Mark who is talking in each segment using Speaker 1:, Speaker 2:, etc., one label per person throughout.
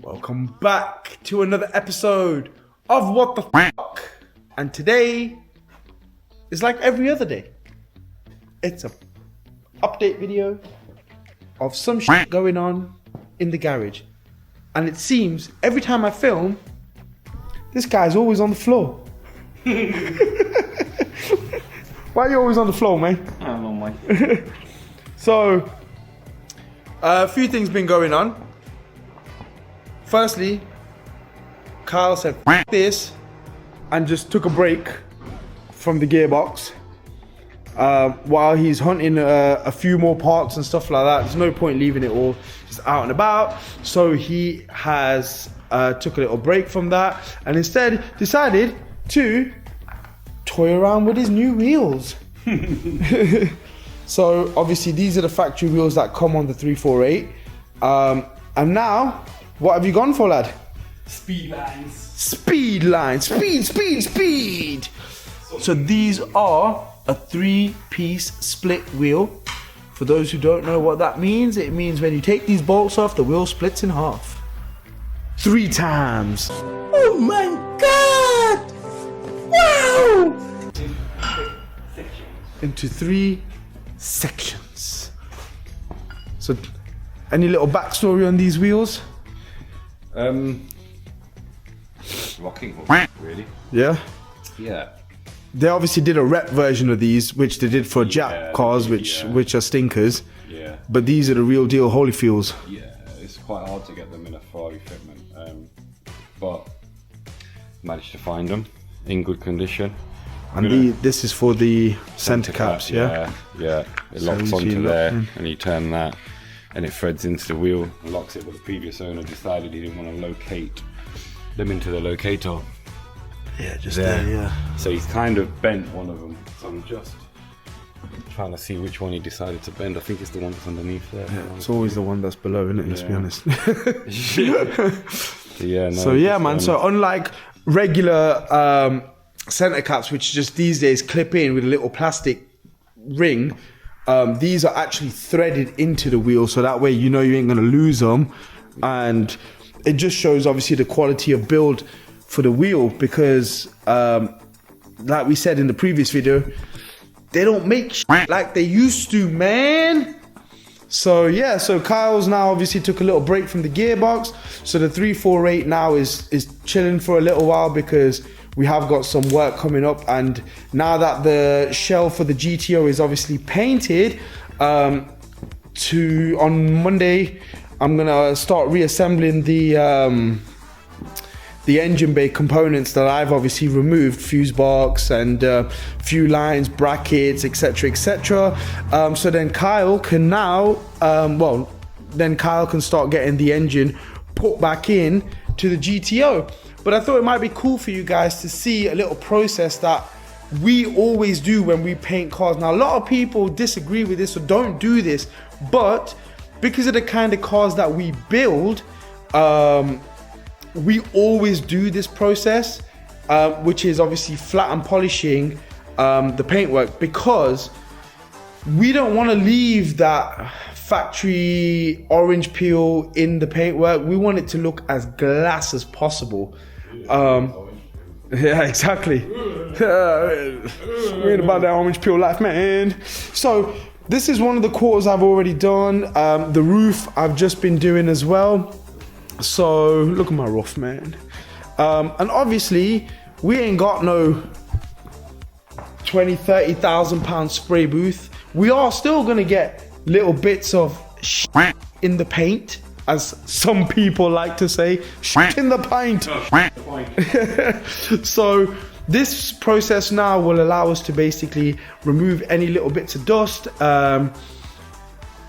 Speaker 1: Welcome back to another episode of What the Fuck. And today is like every other day. It's a update video of some shit going on in the garage. And it seems every time I film, this guy's always on the floor. Why are you always on the floor, man?
Speaker 2: I don't know, Mike.
Speaker 1: So, a few things been going on. Firstly, Kyle said F this and just took a break from the gearbox while he's hunting a few more parts and stuff like that. There's no point leaving it all just out and about. So he has took a little break from that and instead decided to toy around with his new wheels. So obviously these are the factory wheels that come on the 348. And now, what have you gone for, lad?
Speaker 2: Speed lines.
Speaker 1: Speed lines. Speed. So these are a 3-piece split wheel. For those who don't know what that means, it means when you take these bolts off, the wheel splits in half. 3 times. Oh my God! Wow! Into 3 sections. So, any little backstory on these wheels?
Speaker 2: Rocking horse, really.
Speaker 1: Yeah?
Speaker 2: Yeah.
Speaker 1: They obviously did a rep version of these, which they did for Jap cars, which are stinkers.
Speaker 2: Yeah.
Speaker 1: But these are the real deal Holyfields.
Speaker 2: Yeah, it's quite hard to get them in a Ferrari fitment, but managed to find them in good condition.
Speaker 1: And this is for the center caps, yeah?
Speaker 2: Yeah. It locks onto there, and you turn that, and it threads into the wheel and locks it. But the previous owner decided he didn't want to locate them into the locator.
Speaker 1: Yeah, just there, yeah.
Speaker 2: So he's kind of bent one of them. So I'm just trying to see which one he decided to bend. I think it's the one that's underneath there.
Speaker 1: Yeah, it's always the one that's below, isn't it? Let's be honest.
Speaker 2: Yeah. No,
Speaker 1: so yeah, man. So unlike regular center caps, which just these days clip in with a little plastic ring, these are actually threaded into the wheel, so that way you know you ain't gonna lose them, and it just shows obviously the quality of build for the wheel because, like we said in the previous video, they don't make shit like they used to, man. So yeah, so Kyle's now obviously took a little break from the gearbox, so the 348 now is chilling for a little while because we have got some work coming up, and now that the shell for the GTO is obviously painted, on Monday I'm gonna start reassembling the engine bay components that I've obviously removed, fuse box and few lines, brackets, etc. So then Kyle can now, Kyle can start getting the engine put back in to the GTO. But I thought it might be cool for you guys to see a little process that we always do when we paint cars. Now, a lot of people disagree with this or don't do this, but because of the kind of cars that we build, we always do this process, which is obviously flat and polishing the paintwork, because we don't want to leave that factory orange peel in the paintwork. We want it to look as glass as possible. Yeah, exactly. Read about that orange peel life, man. So this is one of the quarters I've already done. The roof I've just been doing as well. So look at my roof, man. And obviously we ain't got no 20,000-30,000 pound spray booth. We are still gonna get little bits of shit in the paint, as some people like to say, shit in the paint. So this process now will allow us to basically remove any little bits of dust,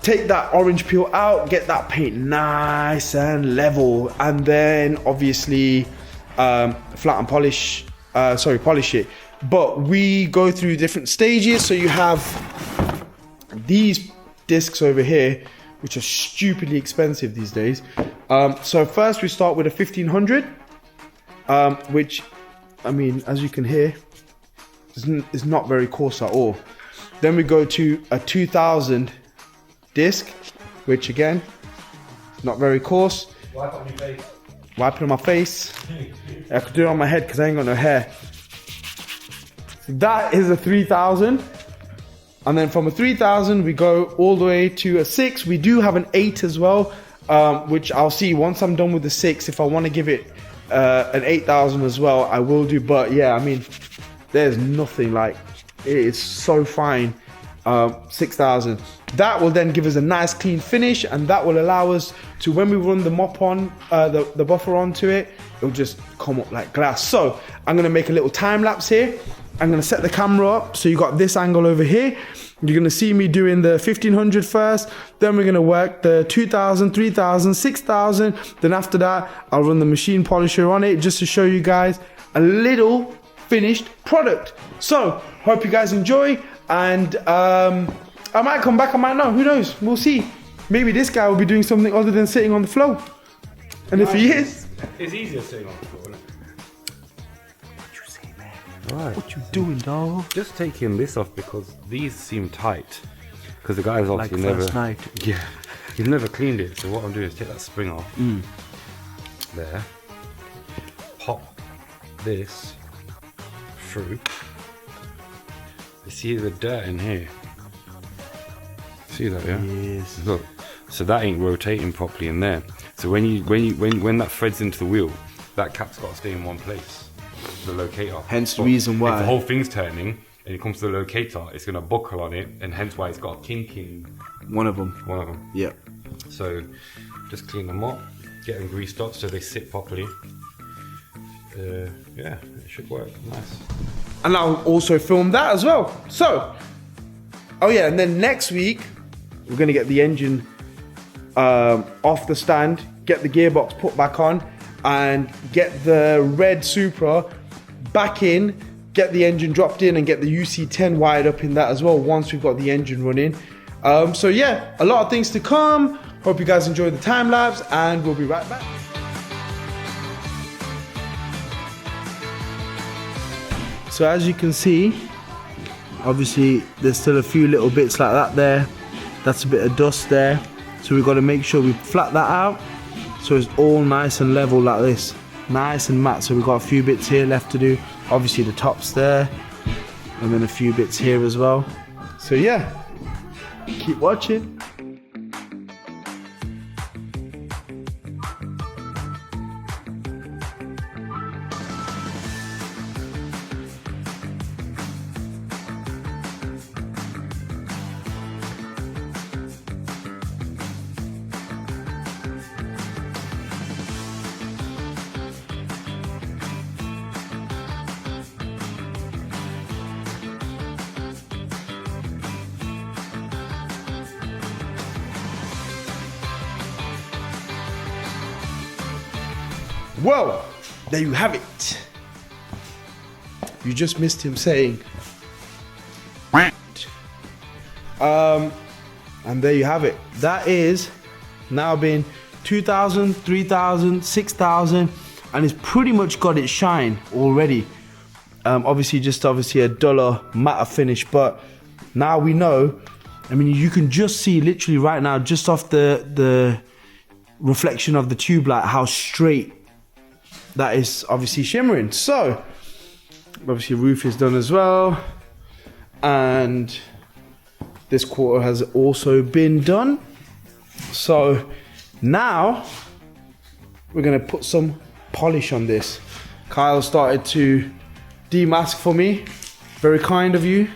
Speaker 1: take that orange peel out, get that paint nice and level, and then obviously flat and polish it. But we go through different stages. So you have these discs over here, which are stupidly expensive these days. So first we start with a 1500, which, I mean, as you can hear, is not very coarse at all. Then we go to a 2000 disc, which again not very coarse.
Speaker 2: Wipe on your face.
Speaker 1: Wipe it on my face. I could do it on my head because I ain't got no hair. So that is a 3000. And then from a 3000, we go all the way to a 6. We do have an 8 as well, which I'll see once I'm done with the 6. If I want to give it an 8000 as well, I will do. But yeah, I mean, there's nothing like, it is so fine. 6000. That will then give us a nice clean finish, and that will allow us to, when we run the mop on, the buffer onto it, it'll just come up like glass. So I'm gonna make a little time lapse here. I'm gonna set the camera up so you got this angle over here. You're gonna see me doing the 1500 first, then we're gonna work the 2000, 3000, 6000. Then after that, I'll run the machine polisher on it just to show you guys a little finished product. So hope you guys enjoy, and I might come back, I might not, who knows, we'll see. Maybe this guy will be doing something other than sitting on the floor. And if he is,
Speaker 2: it's easier sitting on the floor, isn't it?
Speaker 1: What you say, man?
Speaker 2: Right.
Speaker 1: What you doing, dog?
Speaker 2: Just taking this off because these seem tight. Because the guy's obviously
Speaker 1: Like first night.
Speaker 2: Yeah, he's never cleaned it. So what I'm doing is take that spring off. There. Pop this through. You see the dirt in here? See that, yeah?
Speaker 1: Yes.
Speaker 2: Look, so that ain't rotating properly in there. So when that threads into the wheel, that cap's got to stay in one place, the locator.
Speaker 1: Hence the reason why.
Speaker 2: If the whole thing's turning and it comes to the locator, it's going to buckle on it, and hence why it's got a kink in
Speaker 1: One of them. Yep.
Speaker 2: So just clean them up, get them greased up so they sit properly. Yeah, it should work. Nice.
Speaker 1: And I'll also film that as well. So, oh yeah, and then next week, we're gonna get the engine off the stand, get the gearbox put back on, and get the red Supra back in, get the engine dropped in, and get the UC10 wired up in that as well once we've got the engine running. So yeah, a lot of things to come. Hope you guys enjoyed the time lapse, and we'll be right back. So as you can see, obviously there's still a few little bits like that there. That's a bit of dust there. So we've got to make sure we flat that out so it's all nice and level like this. Nice and matte. So we've got a few bits here left to do. Obviously the top's there. And then a few bits here as well. So yeah, keep watching. Well, there you have it. You just missed him saying. And there you have it. That is now been 2000, 3000, 6000, and it's pretty much got its shine already. Obviously a duller matte finish, but now we know. I mean, you can just see literally right now, just off the reflection of the tube light, how straight that is obviously shimmering. So obviously roof is done as well, and this quarter has also been done. So now we're gonna put some polish on this. Kyle started to demask for me, very kind of you.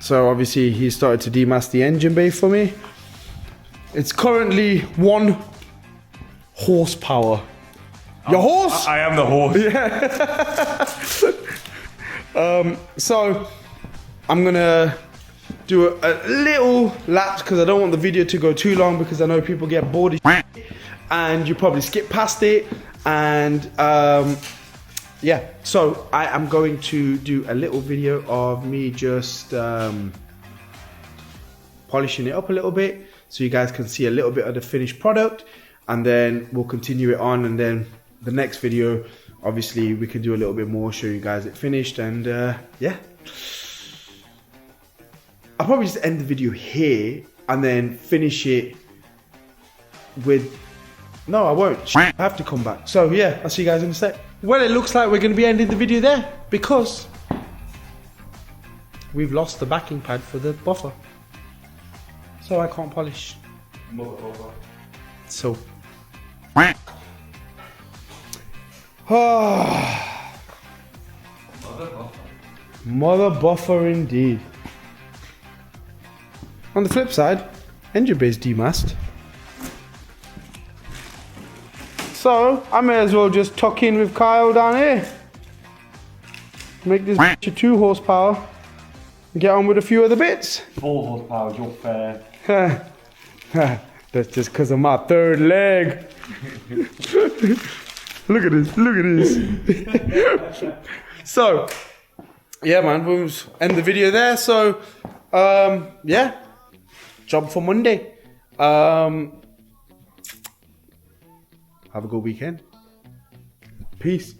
Speaker 1: So obviously he started to demask the engine bay for me. It's currently 1 horsepower. Your horse?
Speaker 2: I am the horse.
Speaker 1: Yeah. So I'm gonna do a little lapse because I don't want the video to go too long, because I know people get bored of shit, and you probably skip past it. And yeah, so I am going to do a little video of me just polishing it up a little bit so you guys can see a little bit of the finished product, and then we'll continue it on, and then the next video obviously we can do a little bit more, show you guys it finished. And yeah, I'll probably just end the video here and then finish it with... No, I won't. I have to come back. So yeah, I'll see you guys in a sec. Well, it looks like we're going to be ending the video there because we've lost the backing pad for the buffer. So I can't polish. So. Mother buffer indeed. On the flip side, engine bay's demasked. So, I may as well just tuck in with Kyle down here. Make this bitch a 2 horsepower. And get on with a few other bits.
Speaker 2: 4 horsepower, you're fair.
Speaker 1: That's just because of my third leg. Look at this, look at this. So, yeah man, we'll end the video there. So, yeah, job for Monday. Have a good weekend. Peace.